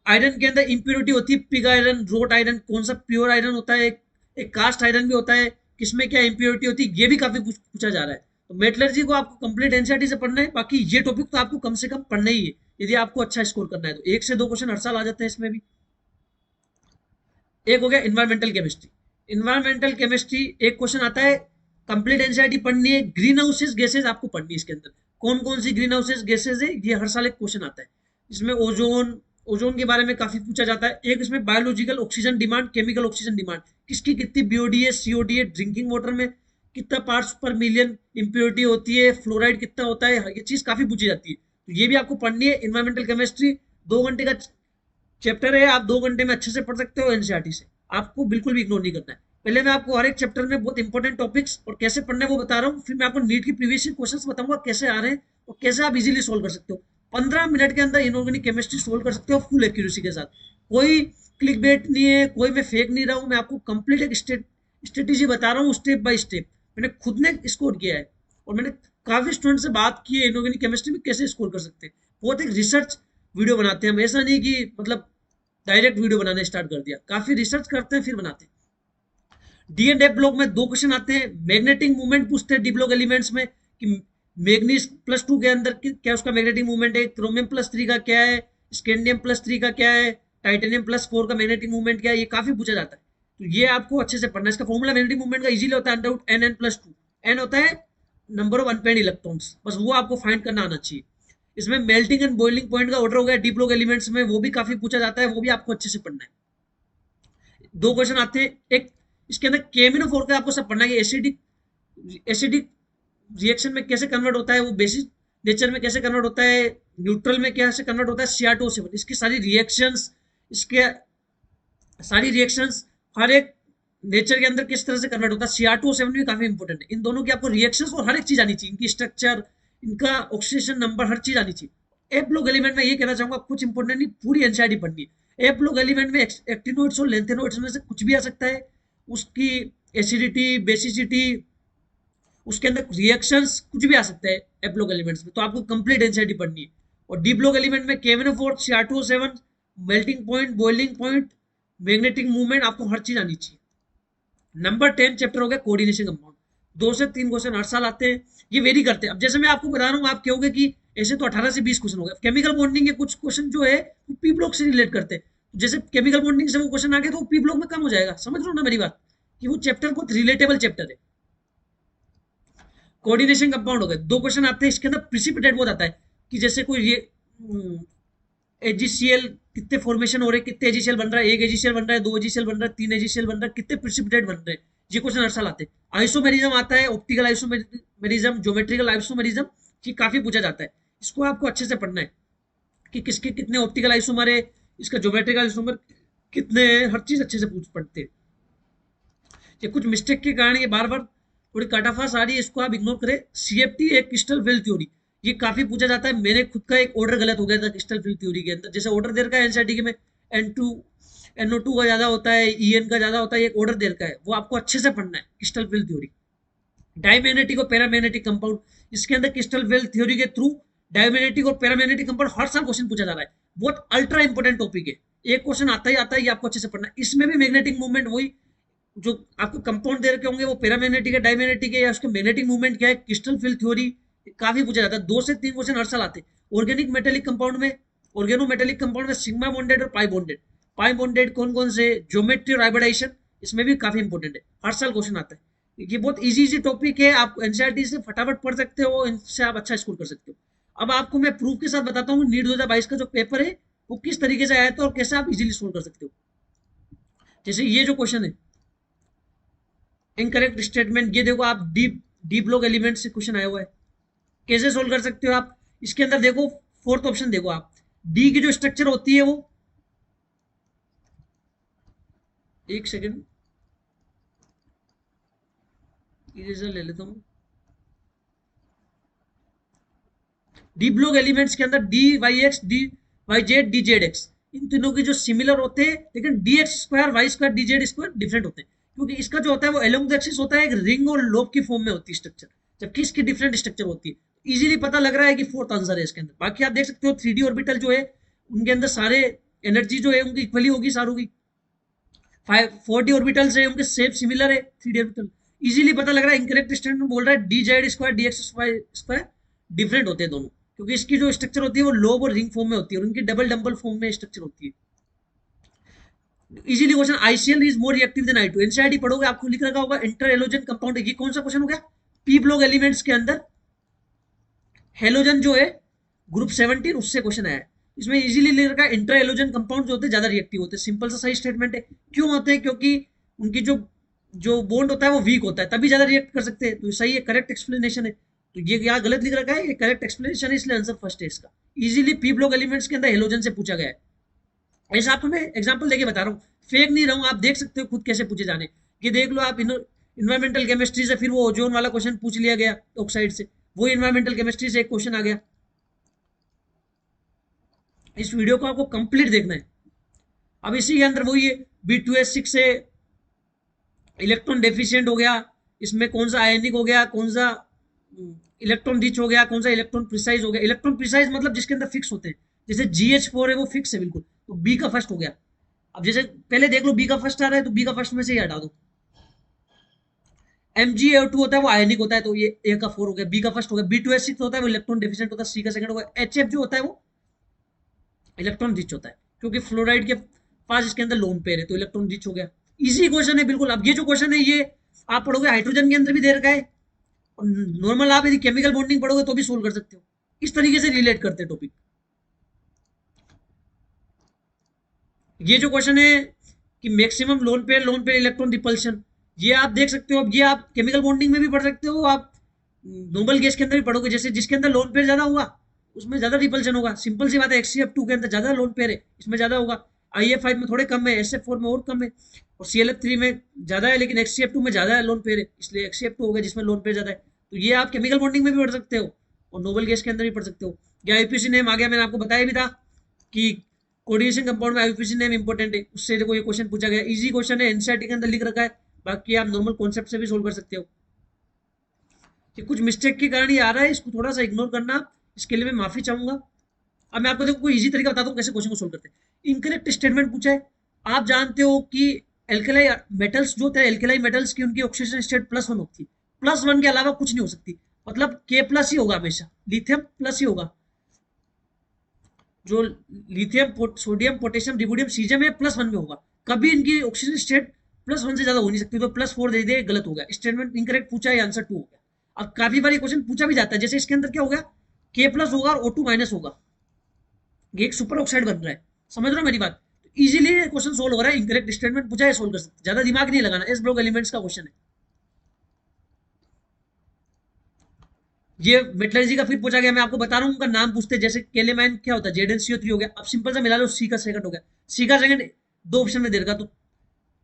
आयरन के अंदर इंप्योरिटी होती है, पिग आयरन, रोट आयरन, कौन सा प्योर आयरन होता है, एक कास्ट आयरन भी होता है, किसमें क्या इंप्योरिटी होती है, ये भी काफी पूछा जा रहा है। तो मेटलर्जी को आपको कंप्लीट एनसीईआरटी से पढ़ना है, बाकी ये टॉपिक तो आपको कम से कम पढ़ना ही है, यदि आपको अच्छा स्कोर करना है तो 1 से 2 क्वेश्चन हर साल आ जाते हैं इसमें भी। एक हो गया इन्वायरमेंटल केमिस्ट्री, इन्वायरमेंटल केमिस्ट्री एक क्वेश्चन आता है, कंप्लीट एनसीईआरटी पढ़नी है। ग्रीन हाउसेज गैसेज आपको पढ़नी है, इसके अंदर कौन कौन सी ग्रीन हाउसेज गैसेज है, ये हर साल एक क्वेश्चन आता है। इसमें ओजोन, ओजोन के बारे में काफी पूछा जाता है। एक इसमें biological oxygen demand, chemical oxygen demand, किसकी कितनी बीओडी है, सीओडी है, ड्रिंकिंग वाटर में कितना पार्ट्स पर मिलियन इंप्योरिटी होती है, फ्लोराइड कितना होता है, ये चीज काफी पूछी जाती है, तो ये भी आपको पढ़नी है। इन्वायरमेंटल केमिस्ट्री 2 घंटे का चैप्टर है, आप 2 घंटे में अच्छे से पढ़ सकते हो एनसीईआरटी से, आपको बिल्कुल भी इग्नोर नहीं करना है। पहले मैं आपको हर एक चैप्टर में बहुत इंपॉर्टेंट टॉपिक्स और कैसे पढ़ना है वो बता रहा हूँ, फिर मैं आपको नीट की प्रीवियस क्वेश्चंस बताऊंगा कैसे आ रहे हैं और कैसे आप इजीली सोल्व कर सकते हो। 15 मिनट के अंदर इनऑर्गेनिक केमिस्ट्री सोल्व कर सकते हो फुल एक्यूरेसी के साथ, कोई क्लिक बेट नहीं है, कोई मैं फेक नहीं रहा हूँ, मैं आपको कंप्लीट एक स्ट्रेटेजी बता रहा हूँ स्टेप बाय स्टेप, मैंने खुद ने स्कोर किया है और मैंने काफी स्टूडेंट से बात की है इनऑर्गेनिक केमिस्ट्री में कैसे स्कोर कर सकते हैं। बहुत एक रिसर्च वीडियो बनाते हैं हम, ऐसा नहीं कि मतलब डायरेक्ट वीडियो बनाना स्टार्ट कर दिया, काफी रिसर्च करते हैं फिर बनाते हैं। डी एंड एफ ब्लॉक में 2 क्वेश्चन आते हैं, मैग्नेटिक मूवमेंट पूछते हैं डी ब्लॉक एलिमेंट्स में कि मैग्नीज +2 के अंदर क्या उसका मैग्नेटिक मूवमेंट है, क्रोमियम +3 का क्या है, स्कैंडियम +3 का क्या है, टाइटेनियम +4 का मैग्नेटिक मूवमेंट क्या है, ये काफी पूछा जाता है। तो ये आपको अच्छे से पढ़ना है। इसका फॉर्मूला मैग्नेटिक मूवमेंट का इजीली होता है √NN+2। एन होता है नंबर ऑफ अनपेयर्ड इलेक्ट्रॉन्स, बस वो आपको फाइंड करना आना चाहिए। इसमें मेल्टिंग एंड बॉइलिंग पॉइंट का ऑर्डर हो गया डी ब्लॉक एलिमेंट्स में, वो भी काफी पूछा जाता है, वो भी आपको अच्छे से पढ़ना है। 2 क्वेश्चन आते हैं, एक इसके अंदर KMnO4 का आपको सब पढ़ना है, एसिडिक रिएक्शन में कैसे कन्वर्ट होता है, वो बेसिक नेचर में कैसे कन्वर्ट होता है, न्यूट्रल में कैसे कन्वर्ट होता है, Cr2O7, इसकी सारी रिएक्शंस, इसके सारी रिएक्शंस हर एक नेचर के अंदर किस तरह से कन्वर्ट होता है। Cr2O7 भी काफी इंपॉर्टेंट है। इन दोनों की आपको रिएक्शंस और हर एक चीज आनी चाहिए, इनकी स्ट्रक्चर, इनका ऑक्सीडेशन नंबर, हर चीज आनी चाहिए। एफ ब्लॉक एलिमेंट में ये कहना चाहूंगा, कुछ इंपॉर्टेंट नहीं, पूरी एनसीईआरटी पढ़नी है। एफ ब्लॉक एलिमेंट में एक्टिनोइड्स और लेंथेनोइड्स में से कुछ भी आ सकता है, उसकी एसिडिटी, बेसिसिटी, उसके अंदर रिएक्शंस कुछ भी आ सकता है एफ ब्लॉक एलिमेंट्स में, तो आपको कंप्लीट एनसीईआरटी पढ़नी है। और डी ब्लॉक एलिमेंट में KMnO4, Cr2O7, melting point, boiling point, magnetic movement, आपको हर चीज आनी चाहिए। नंबर 10 चैप्टर हो गया कोऑर्डिनेशन कंपाउंड। 2 से 3 क्वेश्चन हर साल आते हैं, ये वेरी करते हैं। अब जैसे मैं आपको बता रहा हूँ, आप कहोगे कि ऐसे तो 18 से 20 क्वेश्चन हो गए। केमिकल बॉन्डिंग के कुछ क्वेश्चन जो है वो पी ब्लॉक से रिलेट करते हैं। जैसे केमिकल बॉन्डिंग से वो क्वेश्चन आ गए तो वो पी ब्लॉक में कम हो जाएगा। समझ लो ना मेरी बात, कि वो चैप्टर बहुत रिलेटेबल चैप्टर है। कोऑर्डिनेशन कंपाउंड हो गए, 2 क्वेश्चन आते हैं। इसके अंदर प्रिसिपिटेट बहुत आता है, कि जैसे कोई ये एजीसीएल कितने फॉर्मेशन हो रहे हैं, कितने एजीसीएल बन रहा है, 1 एजीसीएल बन रहा है, 2 एजीसीएल बन रहा है, 3 एजीसीएल बन रहा है, कितने प्रिसिपिटेट बन रहे हैं, ये क्वेश्चन हर साल आते हैं। आइसोमेरिज्म आता है, ऑप्टिकल आइसोमेरिज्म, ज्योमेट्रिकल आइसोमेरिज्म, ये काफी पूछा जाता है। इसको आपको अच्छे से पढ़ना है कि किसके कितने ऑप्टिकल आइसोमर है, इसका ज्योमेट्रिकल आइसोमर कितने है, हर चीज अच्छे से पूछ पढ़ते हैं। ये कुछ मिस्टेक के कारण ये बार बार थोड़ी काटाफास आ रही है, इसको आप इग्नोर करें। CFT एक क्रिस्टल फिल्ड थ्योरी, ये काफी पूछा जाता है। मैंने खुद का एक ऑर्डर गलत हो गया था क्रिस्टल फिल्ड थ्योरी के अंदर। जैसे ऑर्डर दे रखा है एनसीईआरटी के में, NO2 का ज्यादा होता है, EN का ज्यादा होता है, एक ऑर्डर दे रखा है, वो आपको अच्छे से पढ़ना है। क्रिस्टल फिल्ड थ्योरी, डायमैग्नेटिक और पैरामैग्नेटिक कंपाउंड, इसके अंदर क्रिस्टल फिल्ड थ्योरी के थ्रू डायमैग्नेटिक और पैरामैग्नेटिक कंपाउंड हर साल क्वेश्चन पूछा जा रहा है। बहुत अल्ट्रा इंपोर्टेंट टॉपिक है, एक क्वेश्चन आता ही आता है, ये आपको अच्छे से पढ़ना है। इसमें भी मैग्नेटिक मूवमेंट, वही जो आपको कंपाउंड दे रखे होंगे वो पैरामैग्नेटिक है, डायमैग्नेटिक है, या उसका मैग्नेटिक मूवमेंट क्या है, क्रिस्टल फिल्ड थ्योरी, काफी पूछा जाता है। 2 से 3 क्वेश्चन हर साल आते हैं। ऑर्गेनिक मेटेलिक कंपाउंड में, ऑर्गेनोमेटेलिक कंपाउंड में सिग्मा बॉन्डेड और पाई बॉन्डेड, पाई बॉन्डेड कौन कौन से, ज्योमेट्री और हाइब्रिडाइजेशन, इसमें भी काफी इंपॉर्टेंट है, हर साल क्वेश्चन आता है। ये बहुत इजी टॉपिक है, आप एनसीईआरटी से फटाफट पढ़ सकते हो, इनसे आप अच्छा स्कोर कर सकते हो। अब आपको मैं प्रूफ के साथ बताता हूँ नीट 2022 का जो पेपर है वो किस तरीके से आया था और कैसे आप इजीली सोल्व कर सकते हो। जैसे ये जो क्वेश्चन है, इनकरेक्ट स्टेटमेंट, ये देखो आप डी ब्लॉक एलिमेंट से क्वेश्चन आया हुआ है, कैसे सोल्व कर सकते हो आप। इसके अंदर देखो, फोर्थ ऑप्शन देखो आप, डी की जो स्ट्रक्चर होती है वो, एक सेकेंड इरेजर ले लेता हूं। डी ब्लॉक एलिमेंट्स के अंदर DYX, DYZ, DZX, इन तीनों की जो सिमिलर होते हैं, लेकिन DX² Y² DZ² डिफरेंट होते हैं, क्योंकि इसका जो होता है वो एलोंग द एक्सिस होता है, एक रिंग और लोब की फॉर्म में होती है स्ट्रक्चर, जबकि इसकी डिफरेंट स्ट्रक्चर होती है। इजीली पता लग रहा है कि फोर्थ आंसर है इसके अंदर। बाकी आप देख सकते हो 3D ऑर्बिटल जो है उनके अंदर सारे एनर्जी जो है उनकी इक्वली होगी सारों की। 4D ऑर्बिटल्स है, उनके शेप सिमिलर है 3D ऑर्बिटल। इजीली पता लग रहा है। इनकरेक्ट स्टेटमेंट बोल रहा है DZ² DX² डिफरेंट होते हैं दोनों, क्योंकि इसकी जो स्ट्रक्चर होती है वो लोब और रिंग फॉर्म में होती है और उनकी डबल डम्बल फॉर्म में स्ट्रक्चर होती है। Easily question, ICL is more reactive than I2। NCERT पढ़ोगे आपको लिख रखा होगा इंटर हेलोजन कंपाउंड। ये कौन सा क्वेश्चन हो गया, पी ब्लॉक एलिमेंट्स के अंदर हेलोजन जो है ग्रुप 17 उससे क्वेश्चन आया है। इसमें इजीली लिख रखा है इंटर हेलोजन कंपाउंड जो होते हैं ज्यादा रिएक्टिव होते हैं। सिंपल सा सही स्टेटमेंट है। क्यों होते हैं, क्योंकि उनकी जो जो बॉन्ड होता है वो वीक होता है, तभी ज्यादा रिएक्ट कर सकते हैं। तो सही है, करेक्ट एक्सप्लेनेशन है। तो ये यहाँ गलत लिख रखा है, ये करेक्ट एक्सप्लेनेशन है, इसलिए आंसर फर्स्ट है इसका। इजीली पी ब्लॉक एलिमेंट्स के अंदर हेलोजन से पूछा गया है। ऐसा आपको मैं एग्जांपल देके बता रहा हूँ, फेक नहीं रहा हूँ, आप देख सकते हो खुद कैसे पूछे जाने। ये देख लो आप, इन्वायरमेंटल केमिस्ट्री से फिर वो ओजोन वाला क्वेश्चन पूछ लिया गया ऑक्साइड से, वो इन्वायरमेंटल केमिस्ट्री से एक क्वेश्चन आ गया। इस वीडियो को आपको कंप्लीट देखना है। अब इसी के अंदर वही है, B2S6 से इलेक्ट्रॉन डेफिशिएंट हो गया, इसमें कौन सा आयनिक हो गया, कौन सा इलेक्ट्रॉन रिच हो गया, कौन सा इलेक्ट्रॉन प्रिसाइज हो गया। इलेक्ट्रॉन प्रिसाइज मतलब जिसके अंदर फिक्स होते हैं, जैसे GH4 है वो फिक्स है बिल्कुल, तो बी का फर्स्ट हो गया। अब जैसे पहले देख लो बी का फर्स्ट आ रहा है तो बी का फर्स्ट में से ही हटा दो। MgAO2 होता है वो आयनिक होता है, तो ये ए का 4 हो गया, बी का फर्स्ट हो गया, B2H6 होता है वो इलेक्ट्रॉन डेफिशिएंट होता है, सी का सेकंड हो गया। HF जो होता है वो इलेक्ट्रॉन रिच होता है, क्योंकि फ्लोराइड के पास इसके अंदर लोन पेयर है तो इलेक्ट्रॉन रिच हो गया। इजी क्वेश्चन है बिल्कुल। अब ये जो क्वेश्चन है ये आप पढ़ोगे हाइड्रोजन के अंदर भी दे रखा है, और नॉर्मल आप यदि केमिकल बॉन्डिंग पढ़ोगे तो भी सोल्व कर सकते हो। इस तरीके से रिलेट करते हैं टॉपिक। ये जो क्वेश्चन है कि maximum lone pair electron repulsion, ये आप देख सकते हो। अब ये आप केमिकल बॉन्डिंग में भी पढ़ सकते हो, आप नोबल गैस के अंदर भी पढ़ोगे। जैसे जिसके अंदर लोन पेयर ज्यादा होगा उसमें ज्यादा रिपल्शन होगा, सिंपल सी बात है। HCF2 के अंदर ज्यादा लोन पेयर है, इसमें ज्यादा होगा। IF5 में थोड़े कम है, SF4 में और कम है, और ClF3 में ज्यादा है, लेकिन HCF2 में ज्यादा है लोन पेयर है, इसलिए HCF2 हो गया जिसमें लोन पेयर ज्यादा है। तो ये आप केमिकल बॉन्डिंग में भी पढ़ सकते हो और नोबल गैस के अंदर भी पढ़ सकते हो। या IUPAC नेम आ गया, मैंने आपको बताया भी था कि कोऑर्डिनेशन कंपाउंड में IUPAC नेम इंपॉर्टेंट है, उससे देखो ये क्वेश्चन पूछा गया। इजी क्वेश्चन है, एनसीईआरटी के अंदर लिख रखा है, बाकी आप नॉर्मल कॉन्सेप्ट से भी सोल्व कर सकते हो। कि कुछ मिस्टेक के कारण ये आ रहा है, इसको थोड़ा सा इग्नोर करना, इसके लिए मैं माफी चाहूंगा। अब मैं आपको देखो कोई इजी तरीका बताता हूँ कैसे क्वेश्चन को सोल्व करते हैं। इनकरेक्ट स्टेटमेंट पूछा है, आप जानते हो कि एल्केलाई मेटल्स जो होते हैं, एल्केलाई मेटल्स की उनकी ऑक्सीजन स्टेट +1 होती है, +1 के अलावा कुछ नहीं हो सकती, मतलब K+ ही होगा हमेशा, लिथियम प्लस ही होगा। जो लिथियम सोडियम पोटेशियम रिबोडियम सीजियम है +1 में होगा, कभी इनकी ऑक्सीजन स्टेट +1 से ज्यादा हो नहीं सकती, तो +4 दे दिए, गलत हो गया, स्टेटमेंट इनकरेक्ट पूछा है, आंसर 2 हो गया। अब काफी बार क्वेश्चन पूछा भी जाता है, जैसे इसके अंदर क्या हो गया, K+ होगा और O2- होगा, ये एक सुपर ऑक्साइड बन रहा है, समझ रहे हो मेरी बात। इजीली क्वेश्चन सोल्व हो रहा है, इनकरेक्ट स्टेटमेंट पूछा है, सोल्व कर सकते, ज्यादा दिमाग नहीं लगाना। एस ब्लॉक एलिमेंट्स का क्वेश्चन है ये। मेटलर्जी का फिर पूछा गया, मैं आपको बता रहा हूँ उनका नाम पूछते हैं, जैसे केलेमाइन क्या होता है, ZnCO3 हो गया। अब सिंपल सा मिला लो, सी का सेकंड हो गया, सी का सेकंड दो ऑप्शन में दे रखा, तो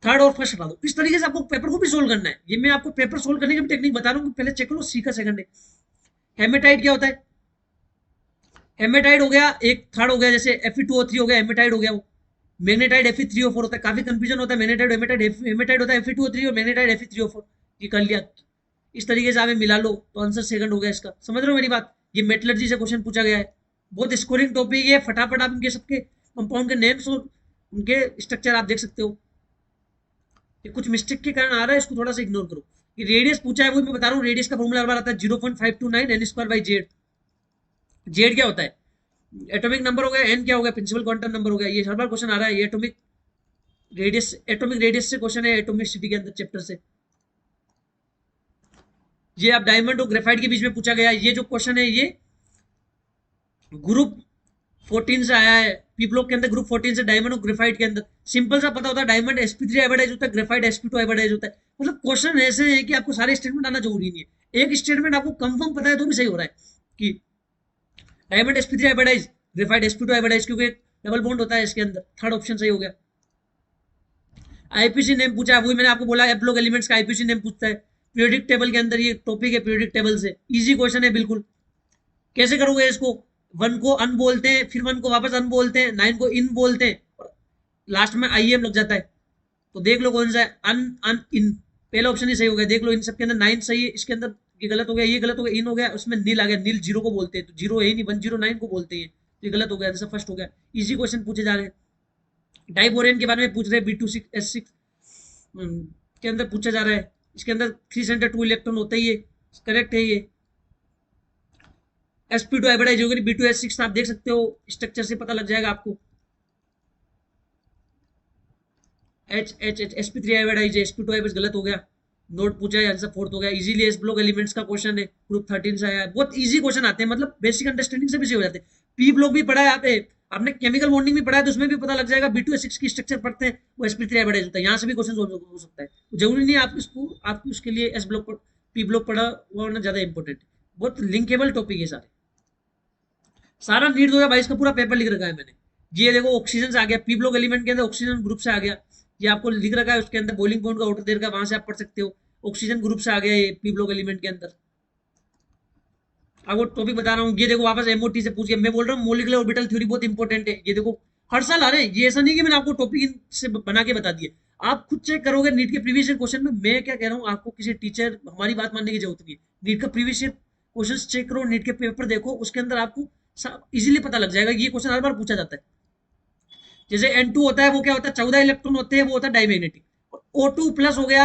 थर्ड और फर्स्ट हटा दो। इस तरीके से आपको पेपर को भी सोल्व करना है, ये मैं आपको पेपर सोल्व करने की भी टेक्निक बता रहा हूँ, पहले चेक करो सी का सेकंड है। हेमेटाइट क्या होता है, हेमेटाइट हो गया एक, थर्ड हो गया जैसे Fe2O3 हो गया, हेमेटाइट हो गया वो। मैग्नेटाइट Fe3O4 होता है, काफी कंफ्यूजन होता है, मैग्नेटाइट हेमेटाइट, हेमेटाइट होता है Fe2O3 और मैग्नेटाइट Fe3O4, ये कर लिया। इस तरीके से आप मिला लो तो आंसर सेकंड हो गया इसका, समझ रहे हो मेरी बात। ये मेटलर्जी से क्वेश्चन पूछा गया है, बहुत स्कोरिंग टॉपिक है, फटाफट आप इनके सबके कंपाउंड के नेम्स और उनके स्ट्रक्चर आप देख सकते हो। ये कुछ मिस्टेक के कारण आ रहा है, इसको थोड़ा सा इग्नोर करो। ये रेडियस पूछा है, वो मैं बता रहा हूँ, रेडियस का फॉर्मूला हर बार आता है 0.529 n²/z। जेड क्या होता है, एटॉमिक नंबर हो गया, एन क्या हो गया, प्रिंसिपल क्वांटम नंबर हो गया। ये हर बार क्वेश्चन आ रहा है, ये एटॉमिक रेडियस से क्वेश्चन है, एटॉमिसिटी के अंदर चैप्टर से। ये आप डायमंड और ग्रेफाइट के बीच में पूछा गया, ये जो क्वेश्चन है ये ग्रुप 14 से आया है, पी ब्लॉक के अंदर ग्रुप 14 से, डायमंड और ग्रेफाइट के अंदर। सिंपल सा पता होता है, डायमंड sp3 हाइब्रिडाइज होता है, ग्रेफाइट sp2 हाइब्रिडाइज होता है। मतलब क्वेश्चन ऐसे हैं कि आपको सारे स्टेटमेंट आना जरूरी नहीं है, एक स्टेटमेंट आपको कंफर्म पता है तो भी सही हो रहा है कि diamond sp3 hybridize, graphite sp2 hybridize, क्योंकि डबल बॉन्ड होता है इसके अंदर, थर्ड ऑप्शन सही हो गया। आईपीसी नेम पूछा है, वही मैंने आपको बोला, एफ ब्लॉक एलिमेंट्स का आईपीसी नेम पूछता है। पीरियोडिक टेबल के अंदर ये टॉपिक है, पीरियोडिक टेबल से इजी क्वेश्चन है बिल्कुल। कैसे करोगे इसको, 1 को अन बोलते हैं, फिर 1 को वापस अन बोलते हैं, 9 को इन बोलते हैं, और लास्ट में IM लग जाता है। तो देख लो कौन सा है, अन अन इन, पहला ऑप्शन ही सही हो गया। देख लो इन सबके अंदर 9 सही है, इसके अंदर ये गलत हो गया, ये गलत हो गया, इन हो गया, उसमें नील आ गया, नील 0 को बोलते हैं, तो 0 है ही नहीं, 109 को बोलते हैं, तो ये गलत हो गया, आंसर फर्स्ट हो गया। इजी क्वेश्चन पूछे जा रहे हैं। डाइबोरेन के बारे में पूछ रहे हैं, B2S6 के अंदर पूछा जा रहा है, इसके अंदर 3 सेंटर 2 इलेक्ट्रॉन होता ही है, करेक्ट है ये। sp2 हाइब्रिडाइज होगी, B2S6 आप देख सकते हो, स्ट्रक्चर से पता लग जाएगा आपको। sp3 हाइब्रिडाइज, sp2 हाइब्रिडाइज गलत हो गया, नोट पूछा है, आंसर फोर्थ हो गया। इजीली एस ब्लॉक एलिमेंट्स का क्वेश्चन है, ग्रुप 13 से आया है, बहुत इजी क्वेश्चन आते हैं, मतलब बेसिक अंडरस्टैंडिंग से भी हो जाते हैं। पी ब्लॉक भी पढ़ा है आपने केमिकल बॉन्डिंग भी पढ़ा है, तो उसमें भी पता लग जाएगा। B2S6 की स्ट्रक्चर पढ़ते हैं, वो sp3 हाइब्रिडाइज होता है, यहाँ से भी क्वेश्चन हो सकता है। जरूरी नहीं है आप इसको, आपको उसके लिए एस ब्लॉक पी ब्लॉक पढ़ा वो होना ज्यादा इंपॉर्टेंट है, बहुत लिंकेबल टॉपिक है सारे। सारा नीट 2022 का पूरा पेपर लिख रखा है मैंने। ये देखो ऑक्सीजन से आ गया, पी ब्लॉक एलिमेंट के अंदर ऑक्सीजन ग्रुप से आ गया, ये आपको लिख रखा है, उसके अंदर बॉइलिंग पॉइंट का ऑर्डर दे रखा है, वहां से आप पढ़ सकते हो। ऑक्सीजन ग्रुप से आ गया ये पी ब्लॉक एलिमेंट के अंदर। आपको टॉपिक बता रहा हूँ, ये देखो वापस MOT से पूछ गया, मैं बोल रहा हूँ मॉलिक्यूलर ऑर्बिटल थ्योरी बहुत इंपॉर्टेंट है, ये देखो हर साल आ रहे हैं, ये ऐसा नहीं कि मैंने आपको टॉपिक से बना के बता दिए, आप खुद चेक करोगे नीट के प्रीवियस क्वेश्चन में। मैं क्या कह रहा हूँ, आपको किसी टीचर हमारी बात मानने की जरूरत नहीं है, नीट का प्रीवियस क्वेश्चन चेक करो, नीट के पेपर देखो, उसके अंदर आपको इजीली पता लग जाएगा, ये क्वेश्चन हर बार पूछा जाता है। जैसे N2 होता है वो क्या होता है, 14 इलेक्ट्रॉन होते हैं, वो होता है डायमैग्नेटिक। O2 प्लस हो गया,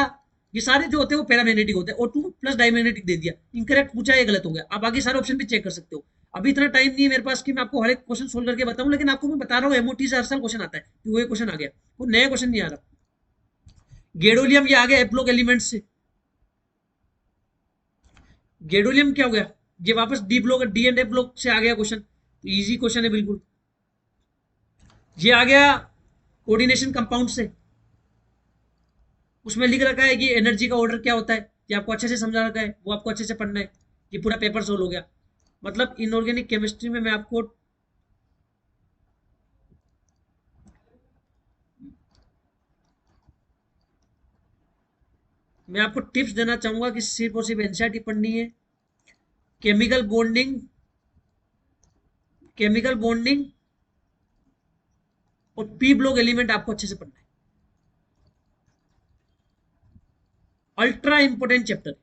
ये सारे जो होते हैं वो पैरामैग्नेटिक होते हैं। O2 प्लस डायमैग्नेटिक दे दिया, इनकरेक्ट पूछा, ये गलत हो गया। आप आगे सारे ऑप्शन भी चेक कर सकते हो। अभी इतना टाइम नहीं है मेरे पास कि मैं आपको हर एक क्वेश्चन सोल्व करके बताऊं, लेकिन आपको मैं बता रहा हूँ एमओटी से हर साल क्वेश्चन आता है, तो वो क्वेश्चन आ गया, वो नया क्वेश्चन नहीं आ रहा। गेडोलियम ये आ गया एप्लोक एलिमेंट से। गेडोलियम क्या हो गया, ये वापस D block, D and F block से आ गया क्वेश्चन, तो इजी क्वेश्चन है बिल्कुल। ये आ गया कोऑर्डिनेशन कंपाउंड से, उसमें लिख रखा है कि एनर्जी का ऑर्डर क्या होता है, ये आपको अच्छे से समझा रखा है, वो आपको अच्छे से पढ़ना है। ये पूरा पेपर सोल्व हो गया। मतलब इनऑर्गेनिक केमिस्ट्री में मैं आपको टिप्स देना चाहूंगा कि सिर्फ और सिर्फ एनसीईआरटी पढ़नी है। केमिकल बॉन्डिंग, केमिकल बॉन्डिंग और पी ब्लॉक एलिमेंट आपको अच्छे से पढ़ना है। अल्ट्रा इंपोर्टेंट चैप्टर,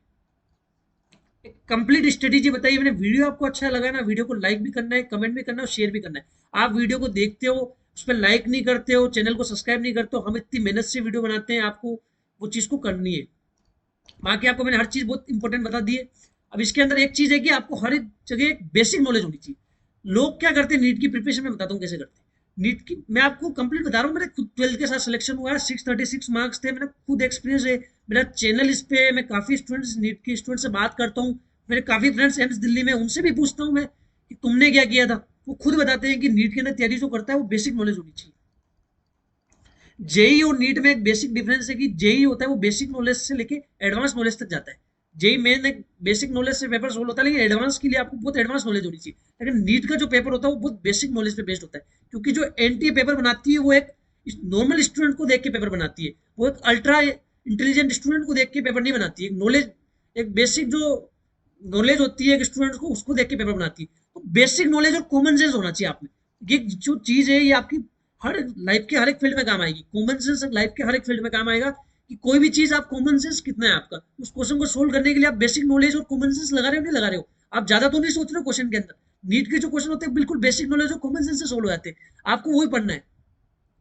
एक कंप्लीट स्ट्रेटेजी बताइए मैंने। वीडियो आपको अच्छा लगा ना, वीडियो को लाइक भी करना है, कमेंट भी करना है और शेयर भी करना है। आप वीडियो को देखते हो, उस पर लाइक नहीं करते हो, चैनल को सब्सक्राइब नहीं करते हो, हम इतनी मेहनत से वीडियो बनाते हैं, आपको वो चीज़ को करनी है। बाकी आपको मैंने हर चीज़ बहुत इंपॉर्टेंट बता दी है। अब इसके अंदर एक चीज़ है कि आपको हर एक जगह एक बेसिक नॉलेज होनी चाहिए। लोग क्या करते हैं नीट की प्रिपरेशन में, बताता हूँ कैसे करते हैं। नीट की मैं आपको कंप्लीट बता रहा हूँ, मेरे खुद 12th के साथ सिलेक्शन हुआ है, 636 मार्क्स थे, मेरा खुद एक्सपीरियंस है। मेरा चैनल इस पे, मैं काफ़ी स्टूडेंट्स, नीट के स्टूडेंट से बात करता हूँ, मेरे काफ़ी फ्रेंड्स एम्स दिल्ली में, उनसे भी पूछता हूँ मैं कि तुमने क्या किया था। वो खुद बताते हैं कि नीट के अंदर तैयारी जो करता है वो बेसिक नॉलेज होनी चाहिए। जेई और नीट में एक बेसिक डिफरेंस है कि जेई होता है वो बेसिक नॉलेज से लेके एडवांस नॉलेज तक जाता है। जेई मेन एक बेसिक नॉलेज से पेपर सोल्व होता है, लेकिन एडवांस के लिए आपको बहुत एडवांस नॉलेज होनी चाहिए। लेकिन नीट का जो पेपर होता है वो बहुत बेसिक नॉलेज पे बेस्ड होता है, क्योंकि जो एनटीए पेपर बनाती है वो एक नॉर्मल स्टूडेंट को देख के पेपर बनाती है, वो एक अल्ट्रा इंटेलिजेंट स्टूडेंट को देख के पेपर नहीं बनाती है। नॉलेज, एक बेसिक जो नॉलेज होती है एक स्टूडेंट को, उसको देख के पेपर बनाती है। तो बेसिक नॉलेज और कॉमन सेंस होना चाहिए आप में। ये जो चीज है ये आपकी हर लाइफ के हर एक फील्ड में काम आएगी। कॉमन सेंस लाइफ के हर एक फील्ड में काम आएगा, कि कोई भी चीज आप कॉमन सेंस कितना है आपका, उस क्वेश्चन को सोल्व करने के लिए आप बेसिक नॉलेज और कॉमन सेंस लगा रहे हो नहीं लगा रहे हो। आप ज्यादा तो नहीं सोच रहे हो क्वेश्चन के अंदर। नीट के जो क्वेश्चन होते हैं बिल्कुल बेसिक नॉलेज और कॉमन सेंस से सोल्व हो जाते हैं, आपको वही पढ़ना है।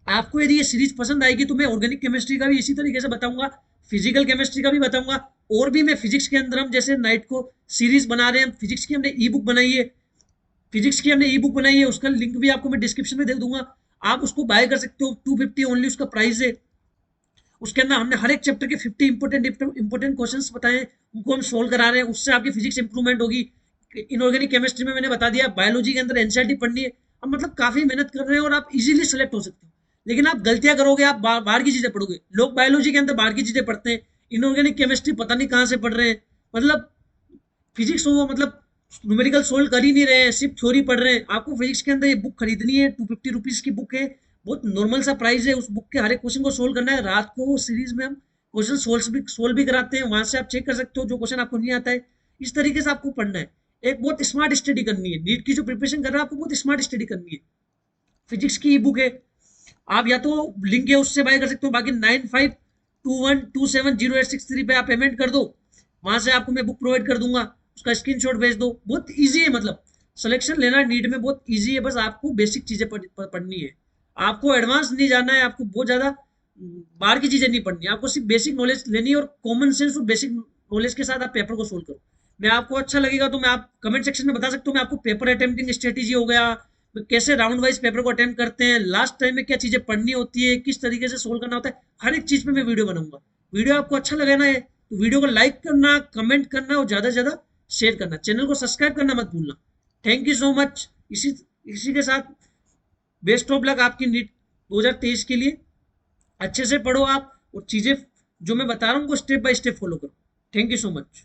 आपको यदि ये सीरीज पसंद आएगी तो मैं ऑर्गेनिक केमिस्ट्री का भी इसी तरीके से बताऊंगा, फिजिकल केमिस्ट्री का भी बताऊंगा, और भी मैं फिजिक्स के अंदर, हम जैसे नाइट को सीरीज बना रहे हैं, फिजिक्स की हमने ई बुक बनाई है, फिजिक्स की हमने ई बुक बनाई है, उसका लिंक भी आपको मैं डिस्क्रिप्शन में दे दूंगा, आप उसको बाय कर सकते हो। 250 ओनली उसका प्राइस है। उसके अंदर हमने हर एक चैप्टर के 50 इंपोर्टेंट क्वेश्चंस बताए हैं, उनको हम सोल्व करा रहे हैं, उससे आपकी फिजिक्स इंप्रूवमेंट होगी। इनऑर्गेनिक केमिस्ट्री में मैंने बता दिया, बायोलॉजी के अंदर एनसीईआरटी पढ़नी है। हम मतलब काफी मेहनत कर रहे हैं और आप इजीली सेलेक्ट हो सकते हो। लेकिन आप गलतियां करोगे, आप बाहर की चीजें पढ़ोगे। लोग बायोलॉजी के अंदर बाहर की चीजें पढ़ते हैं, इनऑर्गेनिक केमिस्ट्री पता नहीं कहाँ से पढ़ रहे हैं। मतलब फिजिक्स हो, मतलब न्यूमेरिकल सोल्व कर ही नहीं रहे हैं, सिर्फ थ्योरी पढ़ रहे हैं। आपको फिजिक्स के अंदर ये बुक खरीदनी है, 250 रुपीज की बुक है, बहुत नॉर्मल सा प्राइस है। उस बुक के हर एक क्वेश्चन को सोल्व करना है। रात को सीरीज में हम क्वेश्चन सोल्व भी कराते हैं, वहां से आप चेक कर सकते हो जो क्वेश्चन आपको नहीं आता है। इस तरीके से आपको पढ़ना है, एक बहुत स्मार्ट स्टडी करनी है। नीट की जो प्रिपरेशन कर रहा है आपको बहुत स्मार्ट स्टडी करनी है। फिजिक्स की ई बुक है, आप या तो लिंक है उससे बाय कर सकते हो, बाकी 9521270863 पे आप पेमेंट कर दो, वहां से आपको मैं बुक प्रोवाइड कर दूंगा, उसका स्क्रीनशॉट भेज दो। बहुत इजी है, मतलब सिलेक्शन लेना नीट में बहुत इजी है, बस आपको बेसिक चीजें पढ़नी है। आपको एडवांस नहीं जाना है, आपको बहुत ज्यादा बाहर की चीजें नहीं पढ़नी है, आपको सिर्फ बेसिक नॉलेज लेनी है, और कॉमन सेंस और बेसिक नॉलेज के साथ आप पेपर को सोल्व करो। मैं आपको अच्छा लगेगा तो मैं आप कमेंट सेक्शन में बता सकता हूँ, मैं आपको पेपर अटेम्प्टिंग स्ट्रेटेजी हो गया, कैसे राउंड वाइज पेपर को अटेम्प्ट करते हैं, लास्ट टाइम में क्या चीजें पढ़नी होती है, किस तरीके से सोल्व करना होता है, हर एक चीज पे मैं वीडियो बनाऊंगा। वीडियो आपको अच्छा लगे ना है तो वीडियो को लाइक करना, कमेंट करना और ज्यादा से ज्यादा शेयर करना, चैनल को सब्सक्राइब करना मत भूलना। Thank you so much. इसी इसी के साथ बेस्ट ऑफ लक आपकी नीट 2023 के लिए। अच्छे से पढ़ो आप, और चीजें जो मैं बता रहा हूँ वो स्टेप बाय स्टेप फॉलो करो। Thank you so much.